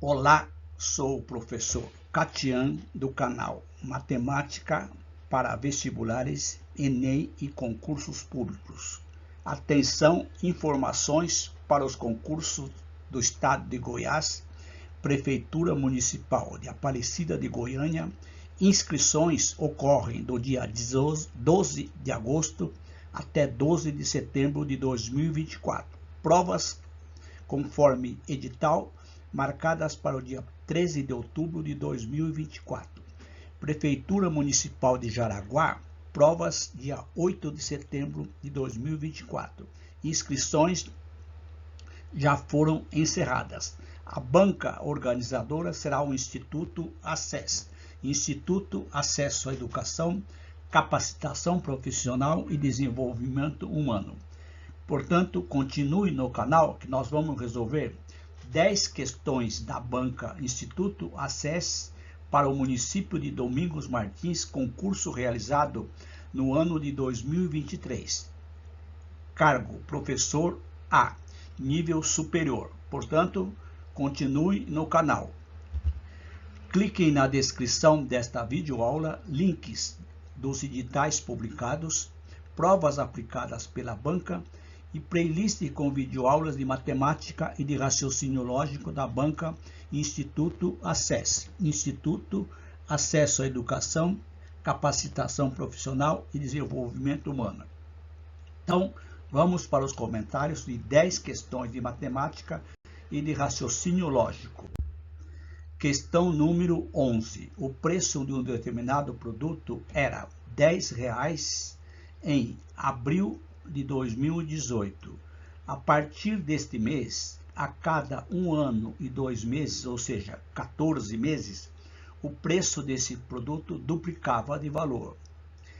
Olá, sou o professor Catian do canal Matemática para Vestibulares, Enem e Concursos Públicos. Atenção, informações para os concursos do Estado de Goiás, Prefeitura Municipal de Aparecida de Goiânia. Inscrições ocorrem do dia 12 de agosto até 12 de setembro de 2024. Provas conforme edital marcadas para o dia 13 de outubro de 2024. Prefeitura Municipal de Jaraguá, provas dia 8 de setembro de 2024. Inscrições já foram encerradas. A banca organizadora será o Instituto ACES, Instituto Acesso à Educação, Capacitação Profissional e Desenvolvimento Humano. Portanto, continue no canal que nós vamos resolver 10 questões da banca Instituto ACES para o município de Domingos Martins, concurso realizado no ano de 2023. Cargo professor A, nível superior. Portanto, continue no canal. Cliquem na descrição desta videoaula, links dos editais publicados, provas aplicadas pela banca e playlist com videoaulas de matemática e de raciocínio lógico da banca Instituto ACES, Instituto Acesso à Educação, Capacitação Profissional e Desenvolvimento Humano. Então, vamos para os comentários de 10 questões de matemática e de raciocínio lógico. Questão número 11. O preço de um determinado produto era R$10 em abril de 2018. A partir deste mês, a cada 1 ano e 2 meses, ou seja, 14 meses, o preço desse produto duplicava de valor.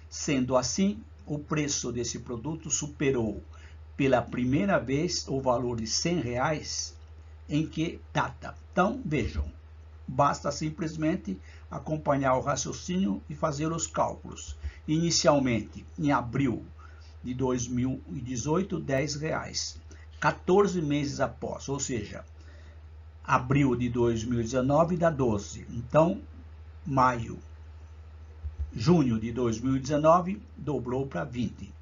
Sendo assim, o preço desse produto superou pela primeira vez o valor de R$100 em que data? Então, vejam, basta simplesmente acompanhar o raciocínio e fazer os cálculos. Inicialmente, em abril de 2018, R$10. 14 meses após, ou seja, abril de 2019 dá 12. Então, junho de 2019 dobrou para 20.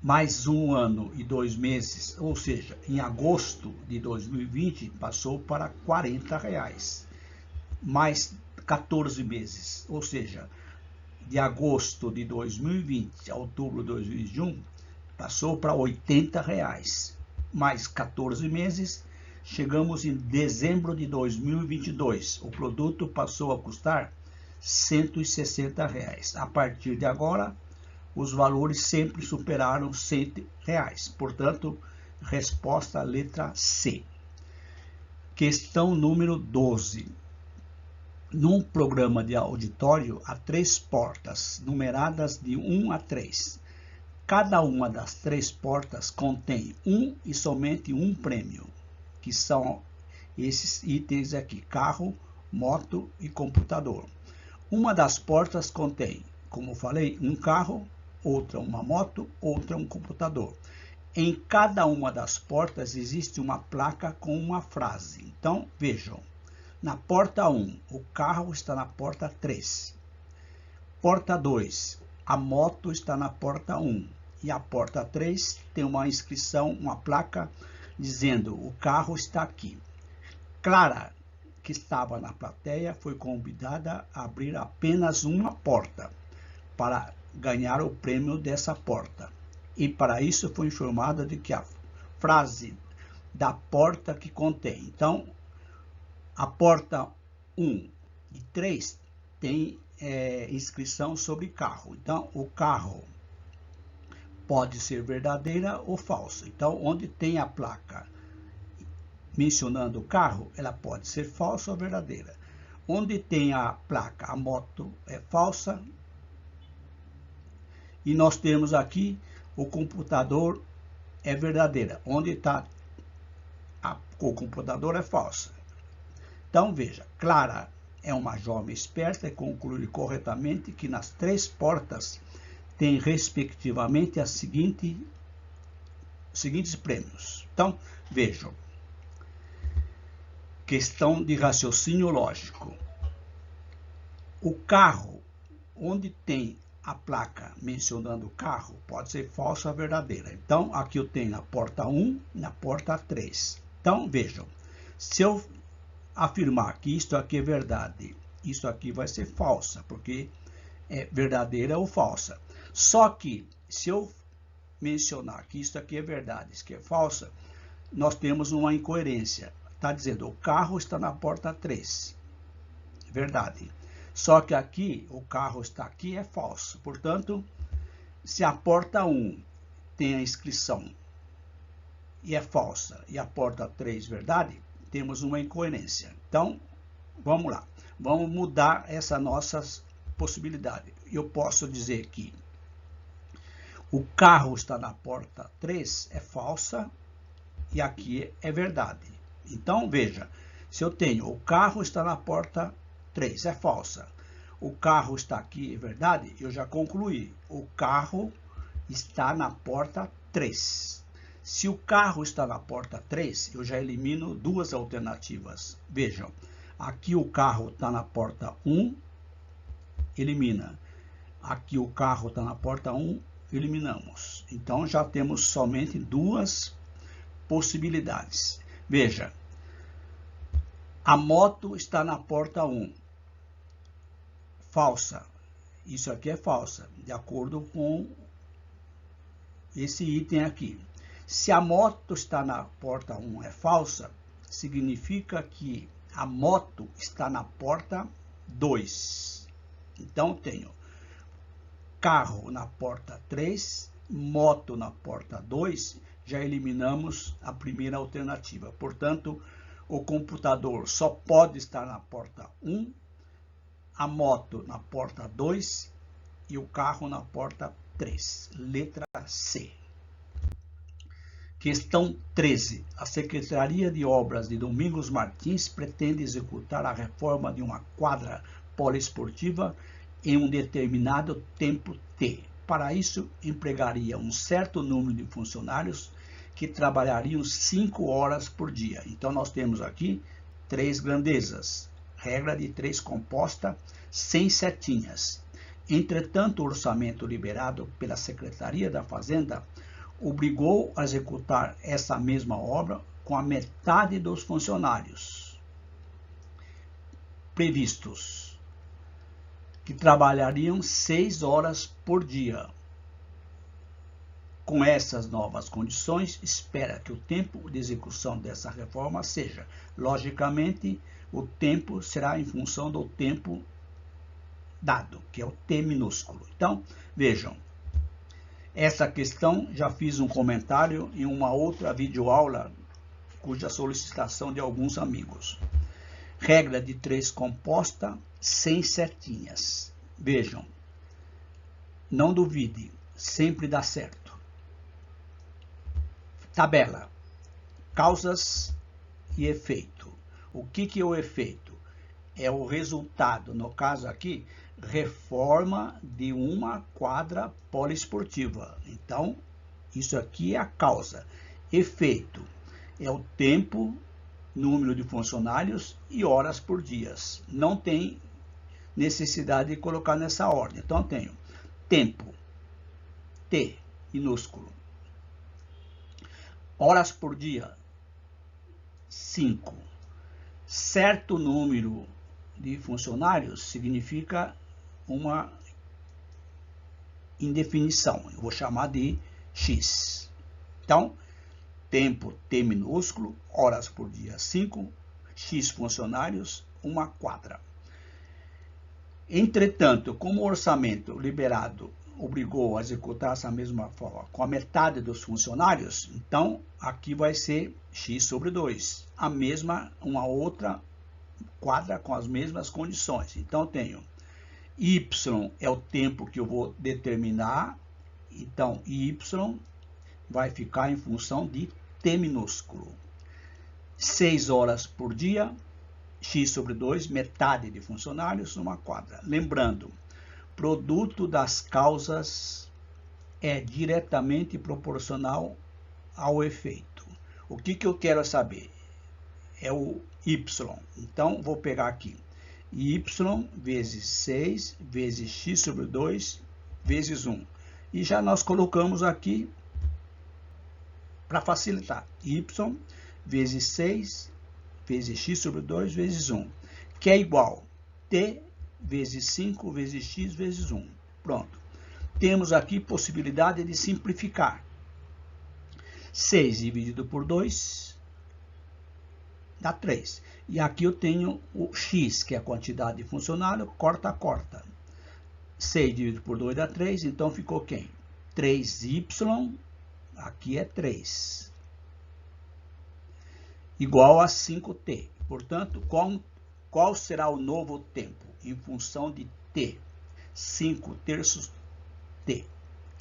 Mais 1 ano e 2 meses, ou seja, em agosto de 2020 passou para R$40. Mais 14 meses, ou seja, de agosto de 2020 a outubro de 2021, passou para R$80. Mais 14 meses, chegamos em dezembro de 2022. O produto passou a custar R$160. A partir de agora, os valores sempre superaram R$100. Portanto, resposta letra C. Questão número 12. Num programa de auditório, há 3 portas, numeradas de 1 a 3. Cada uma das 3 portas contém um e somente um prêmio, que são esses itens aqui: carro, moto e computador. Uma das portas contém, como falei, um carro, outra uma moto, outra um computador. Em cada uma das portas existe uma placa com uma frase. Então, vejam. Na porta 1, o carro está na porta 3. Porta 2, a moto está na porta 1. E a porta 3 tem uma inscrição, uma placa, dizendo: o carro está aqui. Clara, que estava na plateia, foi convidada a abrir apenas uma porta para ganhar o prêmio dessa porta. E para isso foi informada de que a frase da porta que contém. Então, a porta 1 e 3 tem inscrição sobre carro. Então, o carro pode ser verdadeira ou falsa. Então, onde tem a placa mencionando o carro, ela pode ser falsa ou verdadeira. Onde tem a placa, a moto, é falsa. E nós temos aqui o computador é verdadeira. Onde está o computador é falsa. Então, veja, Clara é uma jovem esperta e conclui corretamente que nas 3 portas tem, respectivamente, os seguintes prêmios. Então, vejam. Questão de raciocínio lógico. O carro, onde tem a placa mencionando o carro, pode ser falsa ou verdadeira. Então, aqui eu tenho na porta 1 e na porta 3. Então, vejam, se eu afirmar que isto aqui é verdade, isso aqui vai ser falsa, porque é verdadeira ou falsa. Só que, se eu mencionar que isto aqui é verdade, isso aqui é falsa, nós temos uma incoerência. Está dizendo, o carro está na porta 3. Verdade. Só que aqui, o carro está aqui, é falso. Portanto, se a porta 1 tem a inscrição e é falsa, e a porta 3 verdade, temos uma incoerência. Então, vamos lá. Vamos mudar essa nossa possibilidade. Eu posso dizer que o carro está na porta 3, é falsa, e aqui é verdade. Então, veja, se eu tenho o carro está na porta 3, é falsa. O carro está aqui, é verdade? Eu já concluí. O carro está na porta 3. Se o carro está na porta 3, eu já elimino duas alternativas. Vejam, aqui o carro está na porta 1, elimina. Aqui o carro está na porta 1, eliminamos. Então, já temos somente duas possibilidades. Veja, a moto está na porta 1. Falsa. Isso aqui é falsa, de acordo com esse item aqui. Se a moto está na porta 1 é falsa, significa que a moto está na porta 2. Então, tenho carro na porta 3, moto na porta 2, já eliminamos a primeira alternativa. Portanto, o computador só pode estar na porta 1, a moto na porta 2 e o carro na porta 3. Letra C. Questão 13. A Secretaria de Obras de Domingos Martins pretende executar a reforma de uma quadra poliesportiva em um determinado tempo T. Para isso, empregaria um certo número de funcionários que trabalhariam 5 horas por dia. Então, nós temos aqui 3 grandezas. Regra de 3 composta, sem setinhas. Entretanto, o orçamento liberado pela Secretaria da Fazenda obrigou a executar essa mesma obra com a metade dos funcionários previstos, que trabalhariam 6 horas por dia. Com essas novas condições, espera que o tempo de execução dessa reforma seja, logicamente, o tempo será em função do tempo dado, que é o T minúsculo. Então, vejam, essa questão já fiz um comentário em uma outra videoaula, cuja solicitação de alguns amigos. Regra de 3 composta, sem setinhas. Vejam, não duvide, sempre dá certo. Tabela, causas e efeito. O que é o efeito? É o resultado, no caso aqui, reforma de uma quadra poliesportiva. Então, isso aqui é a causa. Efeito é o tempo, número de funcionários e horas por dia. Não tem necessidade de colocar nessa ordem. Então, eu tenho tempo, T, minúsculo. Horas por dia, 5. Certo número de funcionários significa uma indefinição. Eu vou chamar de X. Então, tempo T minúsculo, horas por dia 5, X funcionários, uma quadra. Entretanto, como o orçamento liberado obrigou a executar essa mesma forma com a metade dos funcionários, então aqui vai ser X sobre 2. Uma outra quadra com as mesmas condições. Então, eu tenho Y é o tempo que eu vou determinar. Então, Y vai ficar em função de T minúsculo. 6 horas por dia, X sobre 2, metade de funcionários, uma quadra. Lembrando, produto das causas é diretamente proporcional ao efeito. O que eu quero saber? é o y. Então, vou pegar aqui y vezes 6 vezes x sobre 2 vezes 1. E já nós colocamos aqui, para facilitar, y vezes 6 vezes x sobre 2 vezes 1, que é igual a t vezes 5 vezes x vezes 1. Pronto. Temos aqui possibilidade de simplificar. 6 dividido por 2 dá 3. E aqui eu tenho o x, que é a quantidade de funcionário, corta, corta. 6 dividido por 2 dá 3, então ficou quem? 3y, aqui é 3, igual a 5t. Portanto, qual será o novo tempo em função de t? 5 terços t.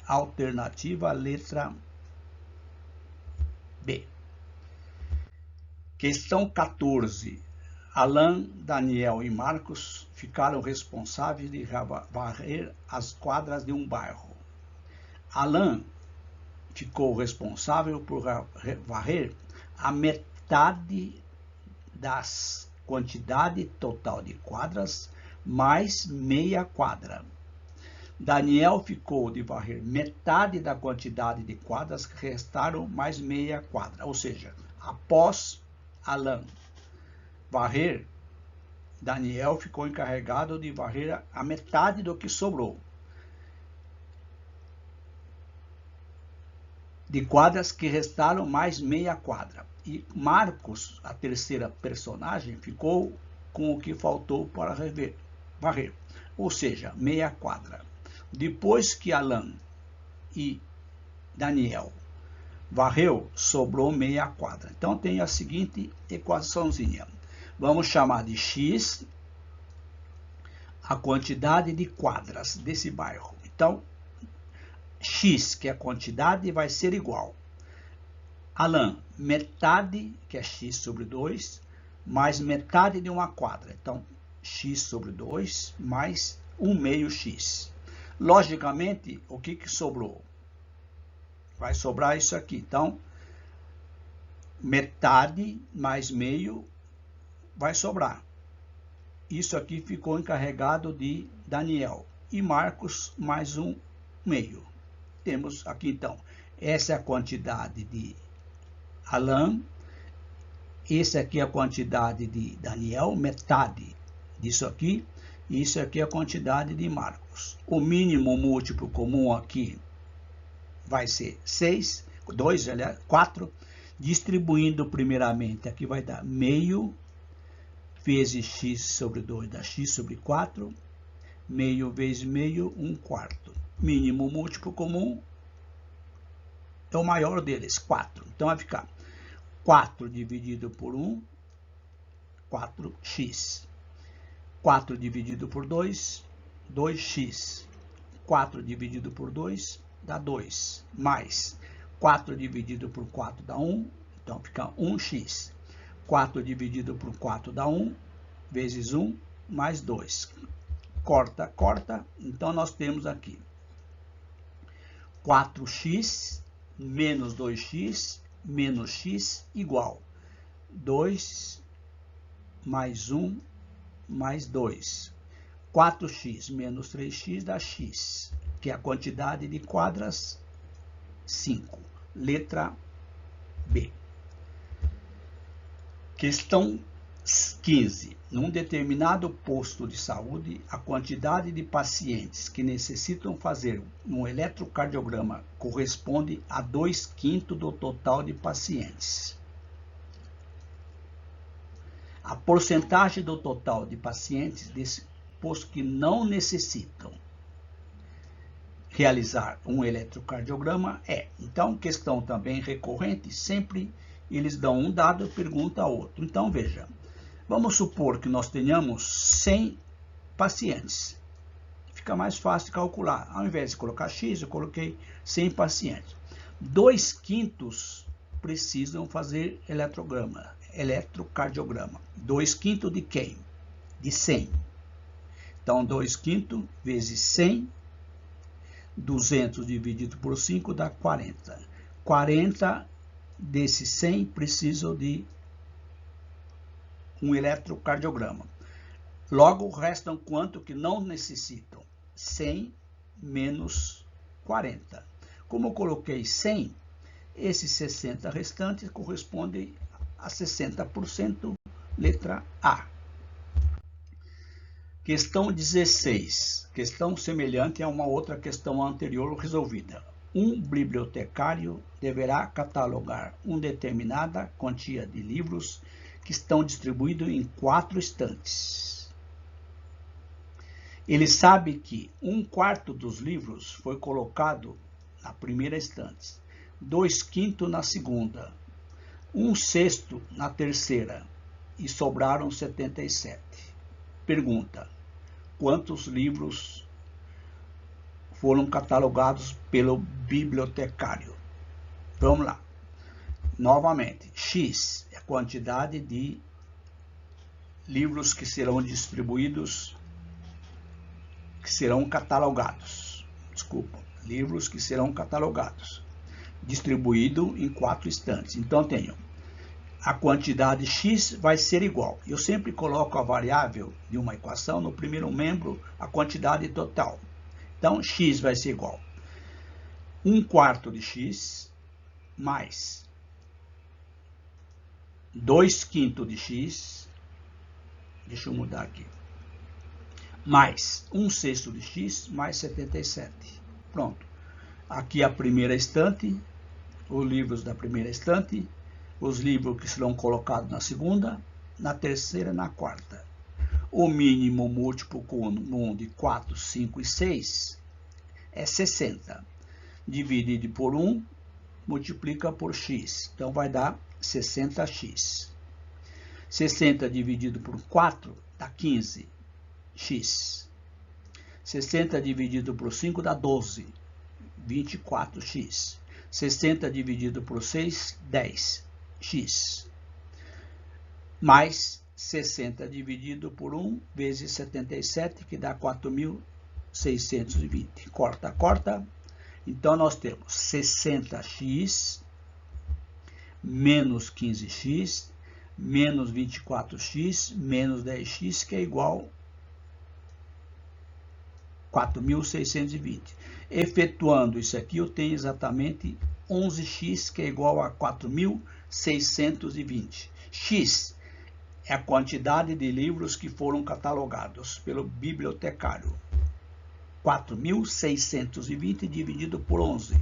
Alternativa letra B. Questão 14. Alain, Daniel e Marcos ficaram responsáveis de varrer as quadras de um bairro. Alain ficou responsável por varrer a metade das quantidade total de quadras mais meia quadra. Daniel ficou de varrer metade da quantidade de quadras que restaram mais meia quadra. Ou seja, após Alain varrer, Daniel ficou encarregado de varrer a metade do que sobrou de quadras que restaram mais meia quadra. E Marcos, a terceira personagem, ficou com o que faltou para varrer, ou seja, meia quadra. Depois que Alain e Daniel varreu, sobrou meia quadra. Então tem a seguinte equaçãozinha. Vamos chamar de x a quantidade de quadras desse bairro. Então, x, que é a quantidade, vai ser igual Alain, metade, que é x sobre 2, mais metade de uma quadra. Então, x sobre 2 mais 1 meio x. Logicamente, o que sobrou? Vai sobrar isso aqui. Então, metade mais meio vai sobrar. Isso aqui ficou encarregado de Daniel. E Marcos mais 1 meio. Temos aqui, então, essa é a quantidade de Alain. Essa aqui é a quantidade de Daniel, metade disso aqui. E isso aqui é a quantidade de Marcos. O mínimo múltiplo comum aqui vai ser 6, 2, aliás, 4. Distribuindo primeiramente, aqui vai dar meio vezes x sobre 2 dá x sobre 4. Meio vezes meio, 1/4. Mínimo múltiplo comum é o maior deles, 4. Então vai ficar 4 dividido por 1, 4x. 4 dividido por 2, 2x. 4 dividido por 2 dá 2. Mais 4 dividido por 4 dá 1. Então fica 1x. 4 dividido por 4 dá 1. Vezes 1 mais 2. Corta, corta. Então nós temos aqui 4x menos 2x menos x igual 2 mais 1 mais 2. 4x menos 3x dá x, que é a quantidade de quadras, 5. Letra B. Questão 15. Num determinado posto de saúde, a quantidade de pacientes que necessitam fazer um eletrocardiograma corresponde a 2/5 do total de pacientes. A porcentagem do total de pacientes desse posto que não necessitam realizar um eletrocardiograma é. Então, questão também recorrente, sempre eles dão um dado e perguntam a outro. Então, veja, vamos supor que nós tenhamos 100 pacientes. Fica mais fácil calcular. Ao invés de colocar X, eu coloquei 100 pacientes. 2/5 precisam fazer eletrocardiograma. 2/5 de quem? De 100. Então, 2/5 vezes 100, 200 dividido por 5 dá 40. 40 desses 100 precisam de um eletrocardiograma. Logo, restam quanto que não necessitam? 100 menos 40. Como eu coloquei 100, esses 60 restantes correspondem a 60%, letra A. Questão 16. Questão semelhante a uma outra questão anterior resolvida. Um bibliotecário deverá catalogar uma determinada quantia de livros que estão distribuídos em 4 estantes. Ele sabe que 1/4 dos livros foi colocado na primeira estante, 2/5 na segunda, 1/6 na terceira e sobraram 77. Pergunta: quantos livros foram catalogados pelo bibliotecário? Vamos lá. Novamente, X é a quantidade de livros que serão distribuídos, que serão catalogados. Livros que serão catalogados. Distribuído em 4 estantes. Então, tenho a quantidade X vai ser igual. Eu sempre coloco a variável de uma equação no primeiro membro, a quantidade total. Então, X vai ser igual 1/4 de X mais 2/5 de X, deixa eu mudar aqui, mais 1/6 de X mais 77. Pronto. Aqui a primeira estante, os livros da primeira estante, os livros que serão colocados na segunda, na terceira e na quarta. O mínimo múltiplo comum de 4, 5 e 6 é 60. Dividido por 1, multiplica por x. Então, vai dar 60x. 60 dividido por 4 dá 15x. 60 dividido por 5 dá 12. 24x. 60 dividido por 6, 10x. Mais 60 dividido por 1 vezes 77, que dá 4.620. Corta, corta. Então, nós temos 60x menos 15x menos 24x menos 10x, que é igual a 4.620. Efetuando isso aqui, eu tenho exatamente 11x, que é igual a 4.620. X é a quantidade de livros que foram catalogados pelo bibliotecário. 4.620 dividido por 11,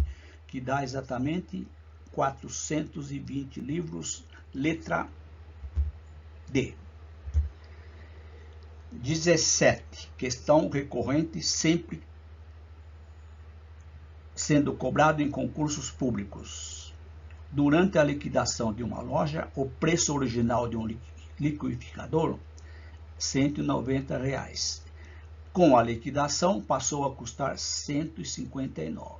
que dá exatamente 420 livros, letra D. 17. Questão recorrente, sempre sendo cobrado em concursos públicos. Durante a liquidação de uma loja, o preço original de um liquidificador, R$ 190. Com a liquidação, passou a custar R$ 159.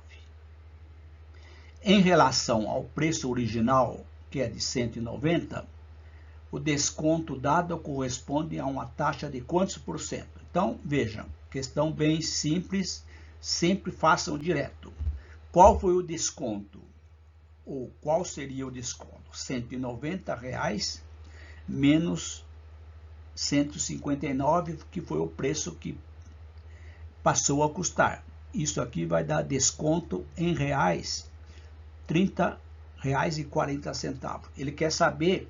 Em relação ao preço original, que é de 190, o desconto dado corresponde a uma taxa de quantos por cento? Então, vejam, questão bem simples, sempre façam direto. Qual foi o desconto? Ou qual seria o desconto? R$ 190 menos 159, que foi o preço que passou a custar. Isso aqui vai dar desconto em reais, R$ 30,40. Ele quer saber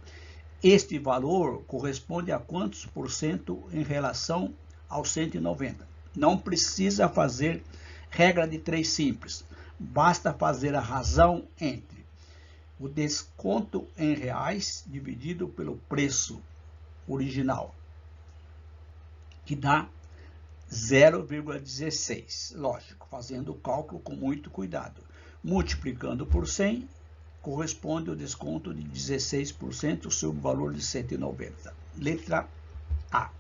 este valor corresponde a quantos por cento em relação aos 190. Não precisa fazer regra de 3 simples. Basta fazer a razão entre o desconto em reais dividido pelo preço original, que dá 0,16. Lógico, fazendo o cálculo com muito cuidado. Multiplicando por 100, corresponde ao desconto de 16% sobre o valor de 190. Letra A.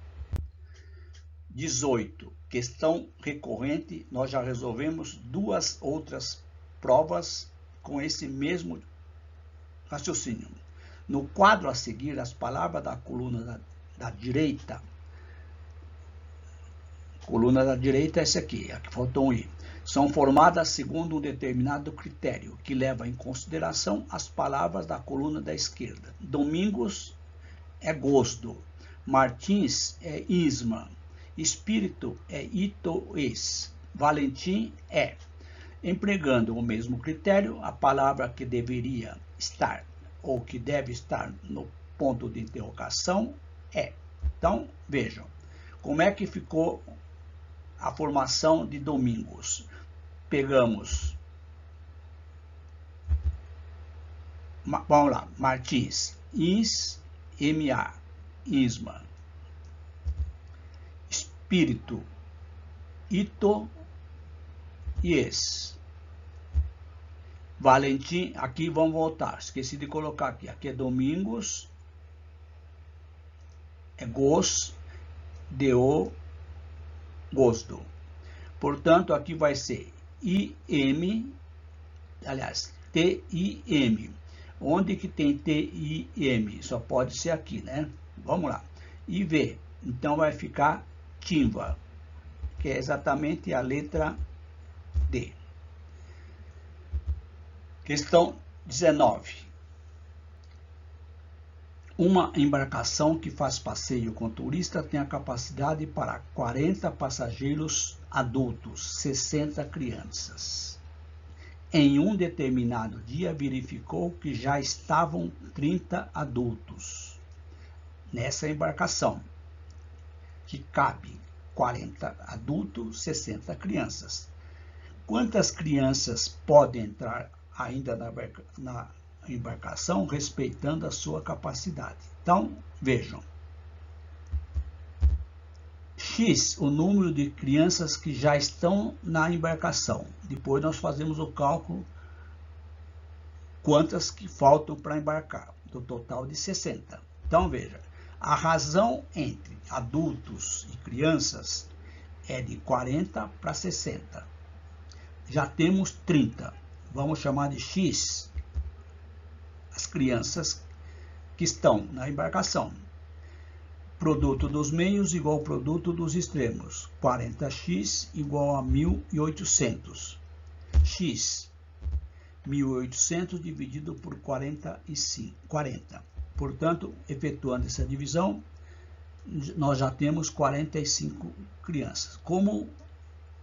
18. Questão recorrente. Nós já resolvemos 2 outras provas com esse mesmo raciocínio. No quadro a seguir, as palavras da coluna da direita. Coluna da direita é essa aqui faltou um i. São formadas segundo um determinado critério, que leva em consideração as palavras da coluna da esquerda. Domingos é gosto. Martins é Isma. Espírito é Itoes. Valentim é. Empregando o mesmo critério, a palavra que deveria estar ou que deve estar no ponto de interrogação é. Então, vejam, como é que ficou a formação de Domingos. Pegamos, vamos lá, Martins, M-A, Isma. Espírito, Ito, Yes. Valentim, aqui vamos voltar, esqueci de colocar aqui. Aqui é Domingos, é Gos, D-O, Gosto. Portanto, aqui vai ser I-M, aliás, T-I-M. Onde que tem T-I-M? Só pode ser aqui, né? Vamos lá. E V. Então, vai ficar Timva, que é exatamente a letra D. Questão 19. Uma embarcação que faz passeio com turista tem a capacidade para 40 passageiros adultos, 60 crianças. Em um determinado dia, verificou que já estavam 30 adultos nessa embarcação, que cabe 40 adultos, 60 crianças. Quantas crianças podem entrar ainda na embarcação, respeitando a sua capacidade? Então, vejam. X, o número de crianças que já estão na embarcação. Depois nós fazemos o cálculo quantas que faltam para embarcar, do total de 60. Então, veja, a razão entre adultos e crianças é de 40 para 60. Já temos 30. Vamos chamar de X as crianças que estão na embarcação. Produto dos meios igual ao produto dos extremos. 40x igual a 1.800. X, 1.800 dividido por 40. Portanto, efetuando essa divisão, nós já temos 45 crianças. Como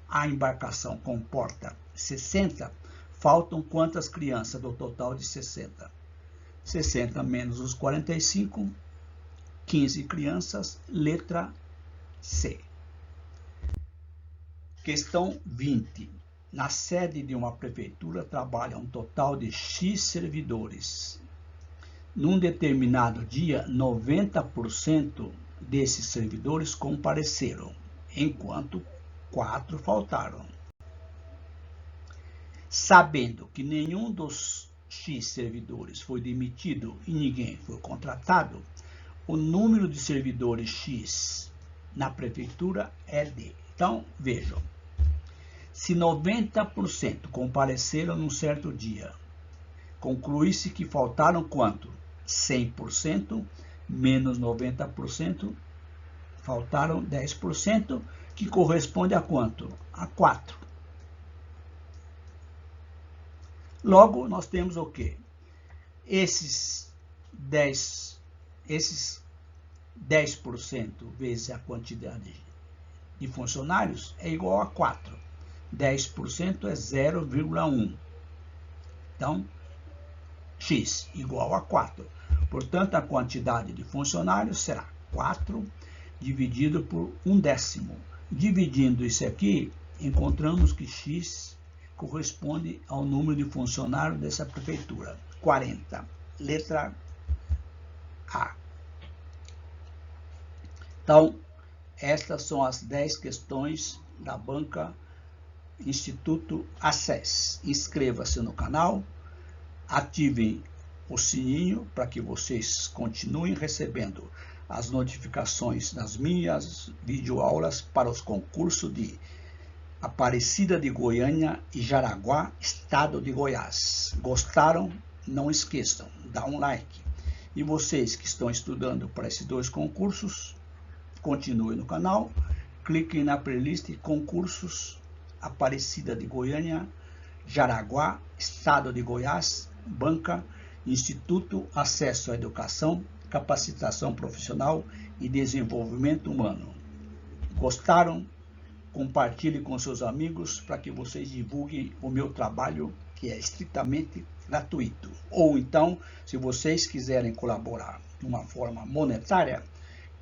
a embarcação comporta 60, faltam quantas crianças do total de 60? 60 menos os 45, 15 crianças, letra C. Questão 20. Na sede de uma prefeitura trabalha um total de X servidores. Num determinado dia, 90% desses servidores compareceram, enquanto 4 faltaram. Sabendo que nenhum dos X servidores foi demitido e ninguém foi contratado, o número de servidores X na prefeitura é D. Então, vejam. Se 90% compareceram num certo dia, conclui-se que faltaram quanto? 100% menos 90%, faltaram 10%, que corresponde a quanto? A 4. Logo, nós temos o quê? Esses 10% vezes a quantidade de funcionários é igual a 4. 10% é 0,1. Então, X igual a 4. Portanto, a quantidade de funcionários será 4 dividido por 1/10. Dividindo isso aqui, encontramos que X corresponde ao número de funcionários dessa prefeitura. 40. Letra A. Então, estas são as 10 questões da banca Instituto Acess. Inscreva-se no canal, ativem o sininho para que vocês continuem recebendo as notificações das minhas videoaulas para os concursos de Aparecida de Goiânia e Jaraguá, estado de Goiás. Gostaram? Não esqueçam, dá um like. E vocês que estão estudando para esses 2 concursos, continuem no canal, cliquem na playlist concursos Aparecida de Goiânia, Jaraguá, estado de Goiás, banca Instituto Acesso à Educação, capacitação profissional e desenvolvimento humano. Gostaram? Compartilhe com seus amigos para que vocês divulguem o meu trabalho, que é estritamente gratuito. Ou então, se vocês quiserem colaborar de uma forma monetária,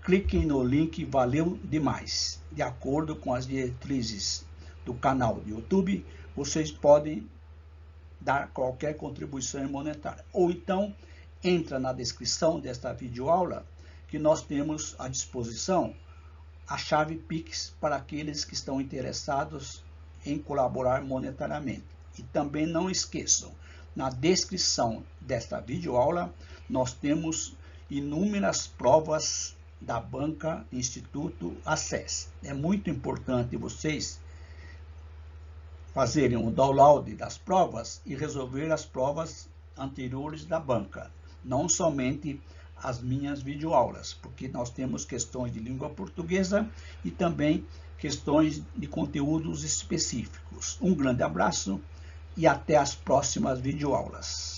cliquem no link Valeu Demais. De acordo com as diretrizes do canal do YouTube, vocês podem dar qualquer contribuição monetária. Ou então, entra na descrição desta videoaula que nós temos à disposição a chave Pix para aqueles que estão interessados em colaborar monetariamente. E também não esqueçam, na descrição desta videoaula nós temos inúmeras provas da banca Instituto Acess. É muito importante vocês fazerem o download das provas e resolver as provas anteriores da banca, não somente as minhas videoaulas, porque nós temos questões de língua portuguesa e também questões de conteúdos específicos. Um grande abraço e até as próximas videoaulas.